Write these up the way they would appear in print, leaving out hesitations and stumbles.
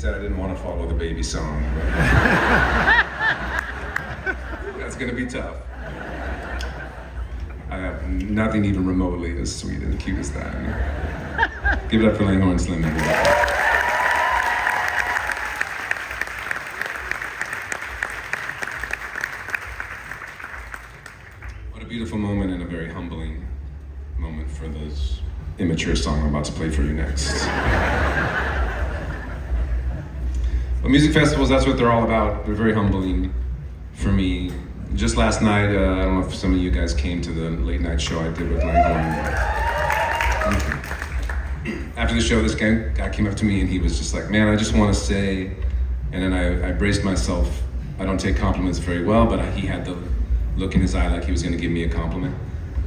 said I didn't want to follow the baby song. But that's gonna be tough. I have nothing even remotely as sweet and cute as that. Give it up for Langhorne Slim. What a beautiful moment and a very humbling moment for this immature song I'm about to play for you next. But music festivals, that's what they're all about. They're very humbling for me. Just last night, I don't know if some of you guys came to the late night show I did with Langhorne. After the show, this guy came up to me and he was just like, man, I just want to say, and then I braced myself. I don't take compliments very well, but he had the look in his eye like he was going to give me a compliment.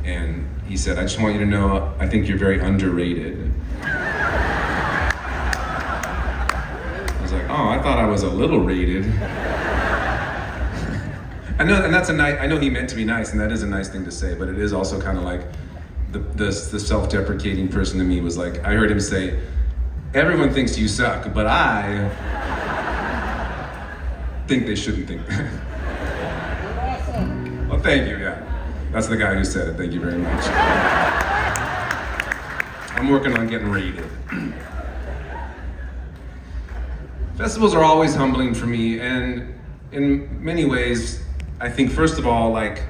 And he said, I just want you to know, I think you're very underrated. I was like, oh, I thought I was a little rated. I know, and that's I know he meant to be nice, and that is a nice thing to say, but it is also kind of like the self-deprecating person in me was like, I heard him say, everyone thinks you suck, but I think they shouldn't think that. Well, thank you, yeah. That's the guy who said it, thank you very much. I'm working on getting rated. Festivals are always humbling for me, and in many ways, I think first of all, like,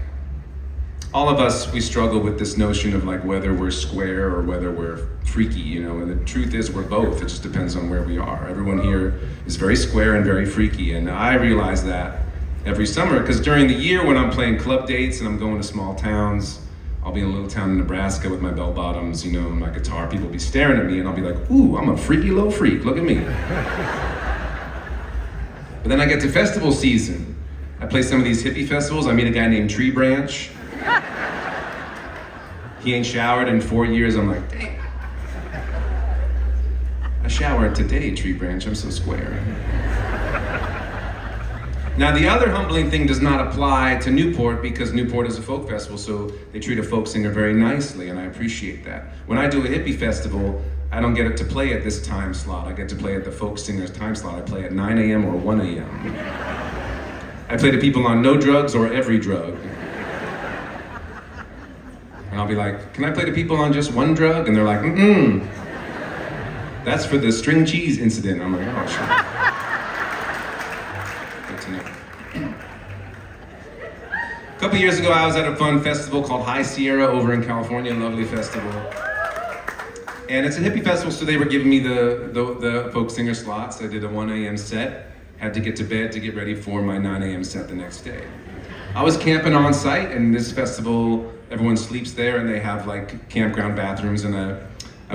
all of us, we struggle with this notion of like whether we're square or whether we're freaky, you know, and the truth is we're both. It just depends on where we are. Everyone here is very square and very freaky, and I realize that every summer, because during the year when I'm playing club dates and I'm going to small towns, I'll be in a little town in Nebraska with my bell bottoms, you know, and my guitar, people will be staring at me and I'll be like, ooh, I'm a freaky little freak, look at me. But then I get to festival season. I play some of these hippie festivals. I meet a guy named Tree Branch. He ain't showered in 4 years. I'm like, dang. I showered today, Tree Branch. I'm so square. Now, the other humbling thing does not apply to Newport because Newport is a folk festival, so they treat a folk singer very nicely, and I appreciate that. When I do a hippie festival, I don't get to play at this time slot. I get to play at the folk singer's time slot. I play at 9 a.m. or 1 a.m. I play to people on no drugs or every drug. And I'll be like, can I play to people on just one drug? And they're like, mm-mm. That's for the string cheese incident. I'm like, oh, shit. Good to know. A couple years ago, I was at a fun festival called High Sierra over in California, a lovely festival. And it's a hippie festival, so they were giving me the folk singer slots. I did a 1 a.m. set. Had to get to bed to get ready for my 9 a.m. set the next day. I was camping on site, and this festival, everyone sleeps there, and they have like campground bathrooms, and I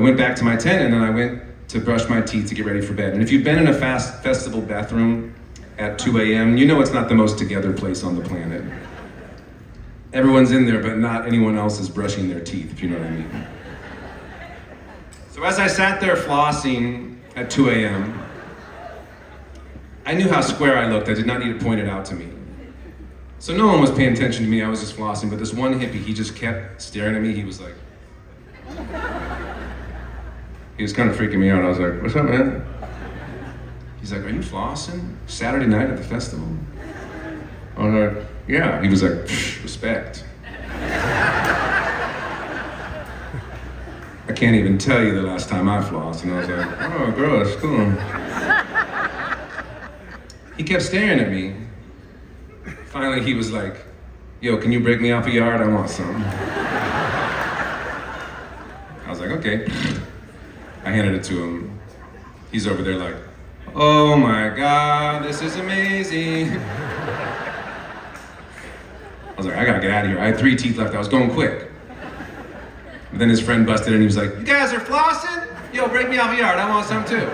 went back to my tent, and then I went to brush my teeth to get ready for bed. And if you've been in a festival bathroom at 2 a.m., you know it's not the most together place on the planet. Everyone's in there, but not anyone else is brushing their teeth, if you know what I mean. So as I sat there flossing at 2 a.m., I knew how square I looked. I did not need it pointed out to me. So no one was paying attention to me. I was just flossing, but this one hippie, he just kept staring at me. He was like, he was kind of freaking me out. I was like, what's up, man? He's like, are you flossing? Saturday night at the festival? I was like, yeah. He was like, respect. I can't even tell you the last time I flossed. And I was like, oh, gross, cool. He kept staring at me. Finally, he was like, yo, can you break me off a yard? I want some. I was like, okay. I handed it to him. He's over there like, oh my God, this is amazing. I was like, I gotta get out of here. I had 3 teeth left. I was going quick. And then his friend busted in and he was like, you guys are flossing? Yo, break me off a yard. I want some too.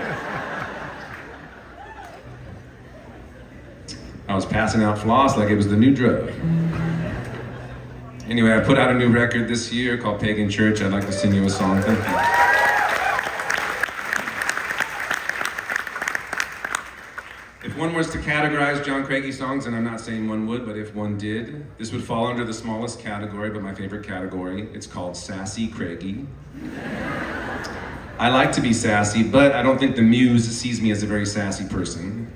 I was passing out floss like it was the new drug. Anyway, I put out a new record this year called Pagan Church. I'd like to sing you a song. Thank you. If one was to categorize John Craigie songs, and I'm not saying one would, but if one did, this would fall under the smallest category, but my favorite category. It's called Sassy Craigie. I like to be sassy, but I don't think the muse sees me as a very sassy person.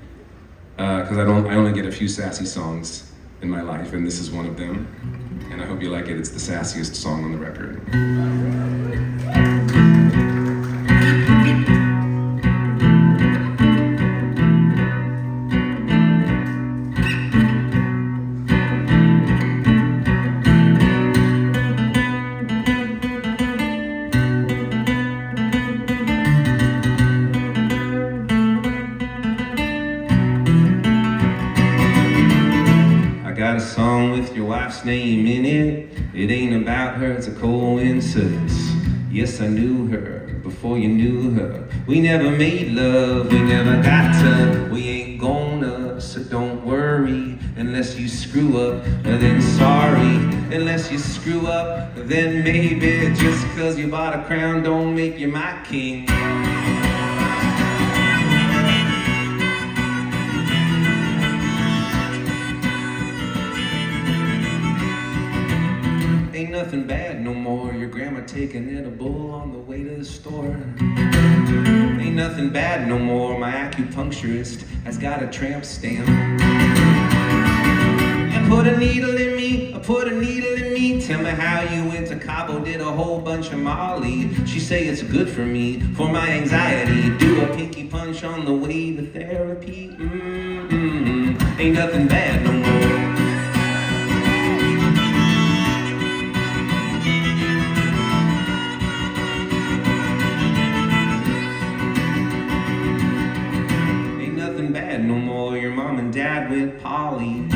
Because I only get a few sassy songs in my life, and this is one of them. And I hope you like it. It's the sassiest song on the record. Got a song with your wife's name in it. It ain't about her, it's a coincidence. Yes, I knew her before you knew her. We never made love, we never got to. We ain't gonna, so don't worry. Unless you screw up, then sorry. Unless you screw up, then maybe. Just cause you bought a crown don't make you my king. Ain't nothing bad no more. Your grandma taking edible on the way to the store. Ain't nothing bad no more. My acupuncturist has got a tramp stamp. And put a needle in me, put a needle in me. Tell me how you went to Cabo, did a whole bunch of Molly. She say it's good for me, for my anxiety. Do a pinky punch on the way to therapy. Ain't nothing bad no more. Bad no more. Your mom and dad went poly.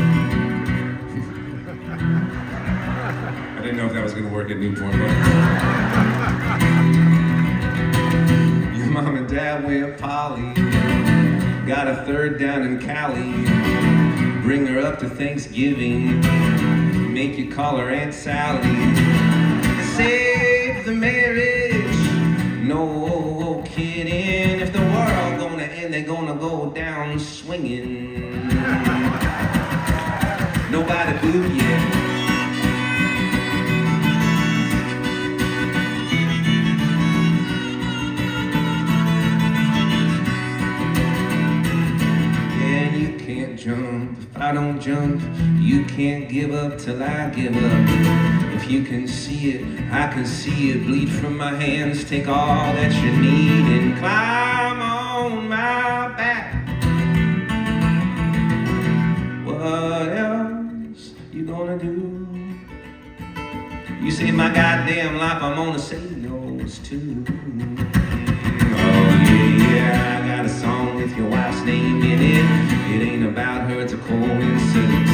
I didn't know if that was going to work at Newport, but your mom and dad went poly. Got a third down in Cali. Bring her up to Thanksgiving. Make you call her Aunt Sally. Save the marriage. No kidding. If the world gonna end, they're gonna go down swinging. Nobody booed yet. Yeah, you can't jump if I don't jump. You can't give up till I give up. If you can see it, I can see it. Bleed from my hands, take all that you need and climb on my back. What else you gonna do? You save my goddamn life, I'm gonna say yours too. Oh yeah, I got a song with your wife's name in it. It ain't about her, it's a coincidence.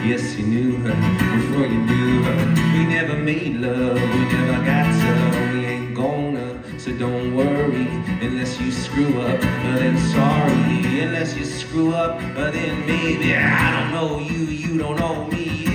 Yes, you knew her before you knew her. We never made love, we never got to. We ain't gonna, so don't worry. Unless you screw up, then sorry. Unless you screw up, then maybe. I don't know you, you don't know me.